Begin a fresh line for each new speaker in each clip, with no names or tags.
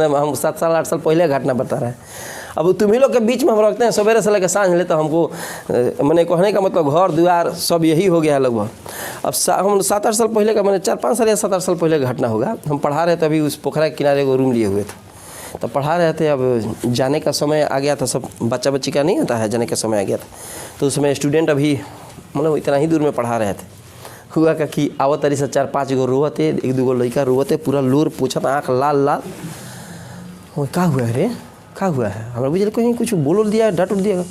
हम 7 साल 8 साल पहले घटना बता रहे हैं। अब तुम्ही लोग के बीच में हम रखते हैं सवेरे से लेकर सांझ ले, तो हमको मैंने कहने का मतलब घर द्वार सब यही हो गया है लगभग। अब हम 7-8 साल पहले का, मैंने 4-5 साल या 7-8 साल पहले घटना होगा। हम पढ़ा रहे थे, अभी उस पोखरा के किनारे को रूम लिए हुए थे, तो पढ़ा रहे थे। अब जाने का समय आ गया था, सब बच्चा बच्ची का नहीं होता है, जाने का समय आ गया था। तो उसमें स्टूडेंट अभी मतलब इतना ही दूर में पढ़ा रहे थे। हुआ का कि आवत तरी से 4-5 गो रोवते, 1-2 गो लड़का रोवते, पूरा लोर पूछत, आँख लाल लाल। क्या हुआ है रे, क्या हुआ है? हमारा बुझल कहीं कुछ बोल दिया, डांट दिया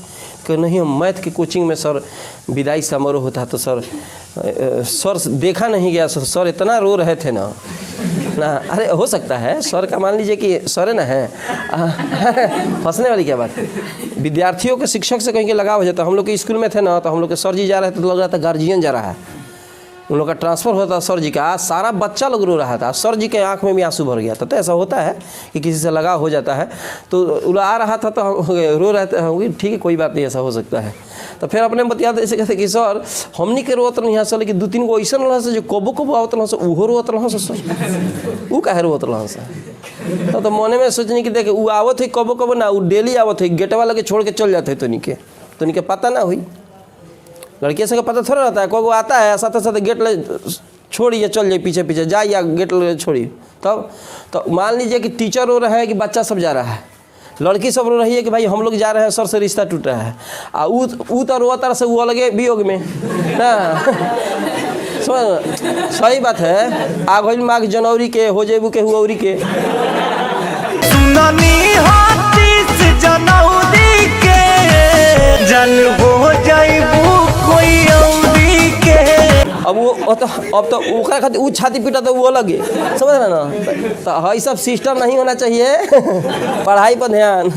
कि नहीं, हम मैथ के कोचिंग में सर विदाई समारोह होता है, तो सर देखा नहीं गया, सर इतना रो रहे थे ना। अरे हो सकता है सर का, मान लीजिए कि सर ना है, हंसने वाली क्या बात है। विद्यार्थियों के शिक्षक से कहीं के लगाव हो जाता। हम लोग के स्कूल में थे ना, तो हम लोग के सर जी जा रहे थे, तो लग रहा था गार्जियन जा रहा है। उन लोग का ट्रांसफ़र होता सर जी का, सारा बच्चा लोग रो रहा था, सर जी के आंख में भी आंसू भर गया था। तो ऐसा होता है कि किसी से लगाव हो जाता है, तो उला रहा था तो रो रहे थे। ठीक है, कोई बात नहीं, ऐसा हो सकता है। तो फिर अपने बतियाते ऐसे कहते कि सर हमनी के रोत नहीं हंसल, लेकिन 2-3 गो ऐसा रहा से जो कबो कबो आवत रहा से उहो रोत रहा से, सर वो काहे रोत रहा से। तो मने में सोचनी कि देखे वो आवत है कबो कबो ना, वो डेली आवत है, गेटवा लगे छोड़ के चल जाते है, तो निके पता ना हुई। लड़के से पता थोड़ा रहता है, कोई आता है साथ साथ गेट ले छोड़िए, चल जाए पीछे पीछे जाए, या गेट ले छोड़िए। तब तो मान लीजिए कि टीचर रो रहा है कि बच्चा सब जा रहा है, लड़की सब रो रही है कि भाई हम लोग जा रहे हैं, सर से रिश्ता टूट रहा है। ऊ तो रो तरह से वो अलगे वियोग में ना। सही बात है। आग हो माघ जनवरी के हो जेबू के हुआरी के अब तो ओकरा खातिर ऊ छाती पीटा तो वो लगे, समझ रहे ना। तो ये सब सिस्टम नहीं होना चाहिए। पढ़ाई पर ध्यान।